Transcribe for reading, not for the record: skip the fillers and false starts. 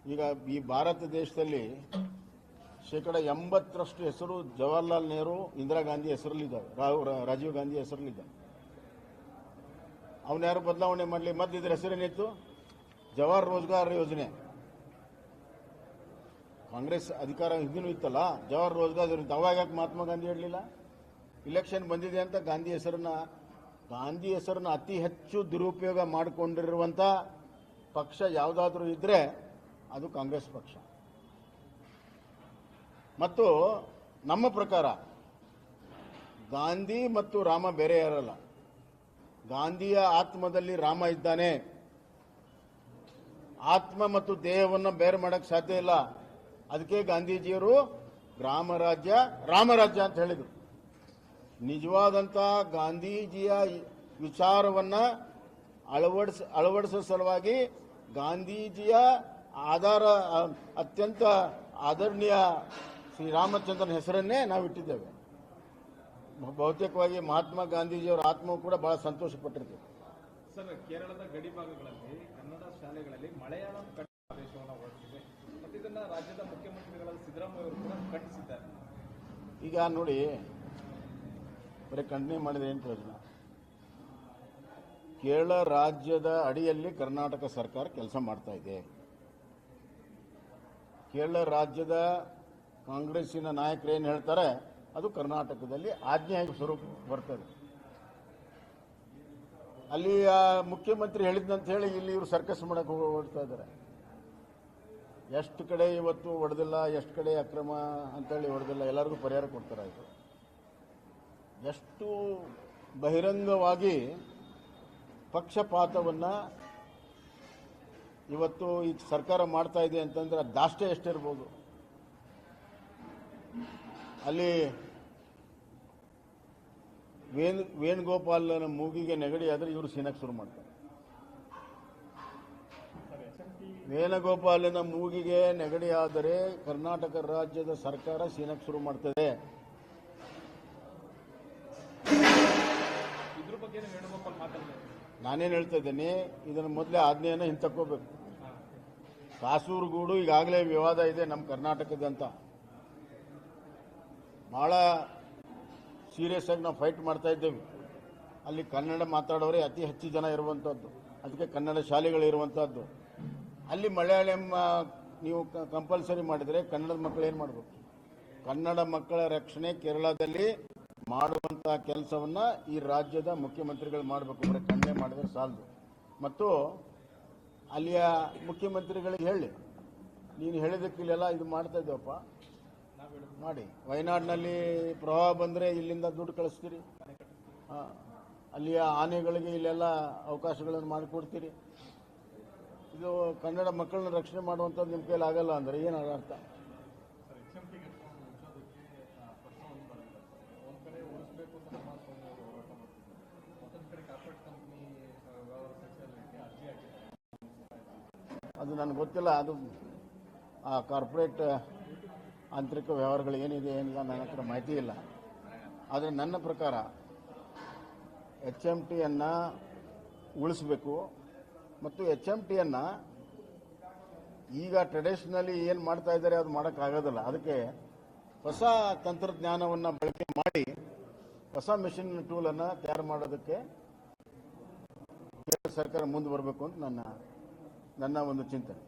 ಈಗ ಈ ಭಾರತ ದೇಶದಲ್ಲಿ 80% ಹೆಸರು ಜವಾಹರ್ಲಾಲ್ ನೆಹರು, ಇಂದಿರಾ ಗಾಂಧಿ ಹೆಸರಲ್ಲಿದ್ದಾವೆ, ರಾಜೀವ್ ಗಾಂಧಿ ಹೆಸರಲ್ಲಿದ್ದಾವೆ. ಅವನ್ನ ಯಾರು ಬದಲಾವಣೆ ಮಾಡಲಿ? ಮತ್ತೆ ಇದ್ರ ಹೆಸರೇನಿತ್ತು? ಜವಾಹರ್ ರೋಜ್ಗಾರ್ ಯೋಜನೆ. ಕಾಂಗ್ರೆಸ್ ಅಧಿಕಾರ ಹಿಂದಿನೂ ಇತ್ತಲ್ಲ, ಜವಾಹರ್ ರೋಜ್ಗಾರ್ ಯೋಜನೆ. ಅವಾಗ ಯಾಕೆ ಮಹಾತ್ಮ ಗಾಂಧಿ ಹೇಳಲಿಲ್ಲ? ಇಲೆಕ್ಷನ್ ಬಂದಿದೆ ಅಂತ ಗಾಂಧಿ ಹೆಸರನ್ನ ಅತಿ ಹೆಚ್ಚು ದುರುಪಯೋಗ ಮಾಡಿಕೊಂಡಿರುವಂತ ಪಕ್ಷ ಯಾವುದಾದ್ರೂ ಇದ್ರೆ ಅದು ಕಾಂಗ್ರೆಸ್ ಪಕ್ಷ. ಮತ್ತು ನಮ್ಮ ಪ್ರಕಾರ ಗಾಂಧಿ ಮತ್ತು ರಾಮ ಬೇರೆ ಯಾರಲ್ಲ. ಗಾಂಧಿಯ ಆತ್ಮದಲ್ಲಿ ರಾಮ ಇದ್ದಾನೆ. ಆತ್ಮ ಮತ್ತು ದೇಹವನ್ನು ಬೇರೆ ಮಾಡಕ್ ಸಾಧ್ಯ ಇಲ್ಲ. ಅದಕ್ಕೆ ಗಾಂಧೀಜಿಯವರು ಗ್ರಾಮರಾಜ್ಯ ರಾಮರಾಜ್ಯ ಅಂತ ಹೇಳಿದರು. ನಿಜವಾದಂತ ಗಾಂಧೀಜಿಯ ವಿಚಾರವನ್ನ ಅಳವಡಿಸುವ ಸಲುವಾಗಿ ಗಾಂಧೀಜಿಯ ಅತ್ಯಂತ ಆದರಣೀಯ ಶ್ರೀರಾಮಚಂದ್ರನ ಹೆಸರನ್ನೇ ನಾವು ಇಟ್ಟಿದ್ದೇವೆ. ಬಹುತೇಕವಾಗಿ ಮಹಾತ್ಮ ಗಾಂಧೀಜಿಯವರ ಆತ್ಮವು ಕೂಡ ಬಹಳ ಸಂತೋಷ ಪಟ್ಟಿರ್ತೇವೆ. ಸರ್, ಕೇರಳದ ಗಡಿ ಭಾಗಗಳಲ್ಲಿ ಕನ್ನಡ ಶಾಲೆಗಳಲ್ಲಿ ಮಲಯಾಳಂ ಆದೇಶವನ್ನು ಹೊರಡಿಸಿದೆ ಮತ್ತು ಇದನ್ನ ರಾಜ್ಯದ ಮುಖ್ಯಮಂತ್ರಿಗಳಾದ ಸಿದ್ದರಾಮಯ್ಯ ಅವರು ಕೂಡ ಖಂಡಿಸಿದ್ದಾರೆ. ಈಗ ನೋಡಿ, ಬರೀ ಖಂಡನೆ ಮಾಡಿದ್ರೆ ಏನು ಪ್ರಯೋಜನ? ಕೇರಳ ರಾಜ್ಯದ ಅಡಿಯಲ್ಲಿ ಕರ್ನಾಟಕ ಸರ್ಕಾರ ಕೆಲಸ ಮಾಡ್ತಾ ಇದೆ. ಕೇರಳ ರಾಜ್ಯದ ಕಾಂಗ್ರೆಸ್ಸಿನ ನಾಯಕರು ಏನು ಹೇಳ್ತಾರೆ ಅದು ಕರ್ನಾಟಕದಲ್ಲಿ ಆಜ್ಞೆಯಾಗಿ ಸ್ವರೂಪ ಬರ್ತದೆ. ಅಲ್ಲಿ ಮುಖ್ಯಮಂತ್ರಿ ಹೇಳಿದ್ನಂತ ಹೇಳಿ ಇಲ್ಲಿ ಇವರು ಸರ್ಕಸ್ ಮಾಡಕ್ಕೆ ಹೊರಡ್ತಾ ಇದ್ದಾರೆ. ಎಷ್ಟು ಕಡೆ ಇವತ್ತು ಹೊಡೆದಿಲ್ಲ, ಎಷ್ಟು ಕಡೆ ಅಕ್ರಮ ಅಂತೇಳಿ ಹೊಡೆದಿಲ್ಲ, ಎಲ್ಲರಿಗೂ ಪರಿಹಾರ ಕೊಡ್ತಾರೆ. ಇದು ಎಷ್ಟು ಬಹಿರಂಗವಾಗಿ ಪಕ್ಷಪಾತವನ್ನ ಇವತ್ತು ಈ ಸರ್ಕಾರ ಮಾಡ್ತಾ ಇದೆ ಅಂತಂದ್ರೆ ದಾಷ್ಟೇ ಎಷ್ಟಿರ್ಬೋದು. ಅಲ್ಲಿ ವೇಣುಗೋಪಾಲನ ಮೂಗಿಗೆ ನೆಗಡಿ ಆದರೆ ಇವರು ಸೀನಕ್ಕೆ ಶುರು ಮಾಡ್ತಾರೆ. ವೇಣುಗೋಪಾಲನ ಮೂಗಿಗೆ ನೆಗಡಿ ಆದರೆ ಕರ್ನಾಟಕ ರಾಜ್ಯದ ಸರ್ಕಾರ ಸೀನಕ್ಕೆ ಶುರು ಮಾಡ್ತದೆ. ಇದ್ರ ಬಗ್ಗೆ ವೇಣುಗೋಪಾಲ್ ಮಾತಾಡ್ತಾರೆ. ನಾನೇನು ಹೇಳ್ತಾ ಇದ್ದೇನೆ, ಇದನ್ನು ಮೊದಲೇ ಆಜ್ಞೆಯನ್ನು ಹಿಂತಕ್ಕೋಬೇಕು. ಕಾಸರಗೋಡು ಈಗಾಗಲೇ ವಿವಾದ ಇದೆ ನಮ್ಮ ಕರ್ನಾಟಕದಂತ. ಬಹಳ ಸೀರಿಯಸ್ ಆಗಿ ನಾವು ಫೈಟ್ ಮಾಡ್ತಾ ಇದ್ದೇವೆ. ಅಲ್ಲಿ ಕನ್ನಡ ಮಾತಾಡೋರೇ ಅತಿ ಹೆಚ್ಚು ಜನ ಇರುವಂಥದ್ದು, ಅದಕ್ಕೆ ಕನ್ನಡ ಶಾಲೆಗಳು ಇರುವಂಥದ್ದು. ಅಲ್ಲಿ ಮಲಯಾಳಂ ನೀವು ಕಂಪಲ್ಸರಿ ಮಾಡಿದರೆ ಕನ್ನಡದ ಮಕ್ಕಳು ಏನು ಮಾಡಬೇಕು? ಕನ್ನಡ ಮಕ್ಕಳ ರಕ್ಷಣೆ ಕೇರಳದಲ್ಲಿ ಮಾಡುವಂಥ ಕೆಲಸವನ್ನು ಈ ರಾಜ್ಯದ ಮುಖ್ಯಮಂತ್ರಿಗಳು ಮಾಡಬೇಕು. ಬರೀ ಖಂಡನೆ ಮಾಡಿದ್ರೆ ಸಾಲದು. ಮತ್ತು ಅಲ್ಲಿಯ ಮುಖ್ಯಮಂತ್ರಿಗಳಿಗೆ ಹೇಳಿ, ನೀನು ಹೇಳಿದಕ್ಕಿಲ್ಲೆಲ್ಲ ಇದು ಮಾಡ್ತಾ ಇದ್ದೇವಪ್ಪ ಮಾಡಿ. ವಯನಾಡಿನಲ್ಲಿ ಪ್ರವಾಹ ಬಂದರೆ ಇಲ್ಲಿಂದ ದುಡ್ಡು ಕಳಿಸ್ತೀರಿ, ಅಲ್ಲಿಯ ಆನೆಗಳಿಗೆ ಇಲ್ಲೆಲ್ಲ ಅವಕಾಶಗಳನ್ನು ಮಾಡಿಕೊಡ್ತೀರಿ. ಇದು ಕನ್ನಡ ಮಕ್ಕಳನ್ನ ರಕ್ಷಣೆ ಮಾಡುವಂಥದ್ದು ನಿಮ್ಮ ಕೈಲಿ ಆಗಲ್ಲ ಅಂದರೆ ಏನು ಅರ್ಥ? ಅದು ನನಗೆ ಗೊತ್ತಿಲ್ಲ. ಅದು ಆ ಕಾರ್ಪೊರೇಟ್ ಆಂತರಿಕ ವ್ಯವಹಾರಗಳು ಏನಿದೆ ಏನಿಲ್ಲ ನನ್ನ ಹತ್ರ ಮಾಹಿತಿ ಇಲ್ಲ. ಆದರೆ ನನ್ನ ಪ್ರಕಾರ HMTಯನ್ನು ಉಳಿಸಬೇಕು. ಮತ್ತು HMTಯನ್ನು ಈಗ ಟ್ರೆಡಿಷನಲಿ ಏನು ಮಾಡ್ತಾ ಇದ್ದಾರೆ ಅದು ಮಾಡೋಕ್ಕಾಗೋದಿಲ್ಲ. ಅದಕ್ಕೆ ಹೊಸ ತಂತ್ರಜ್ಞಾನವನ್ನು ಬಳಕೆ ಮಾಡಿ ಹೊಸ ಮೆಷಿನ್ ಟೂಲನ್ನು ತಯಾರು ಮಾಡೋದಕ್ಕೆ ಕೇಂದ್ರ ಸರ್ಕಾರ ಮುಂದೆ ಬರಬೇಕು ಅಂತ ನನ್ನ ಒಂದು ಚಿಂತನೆ.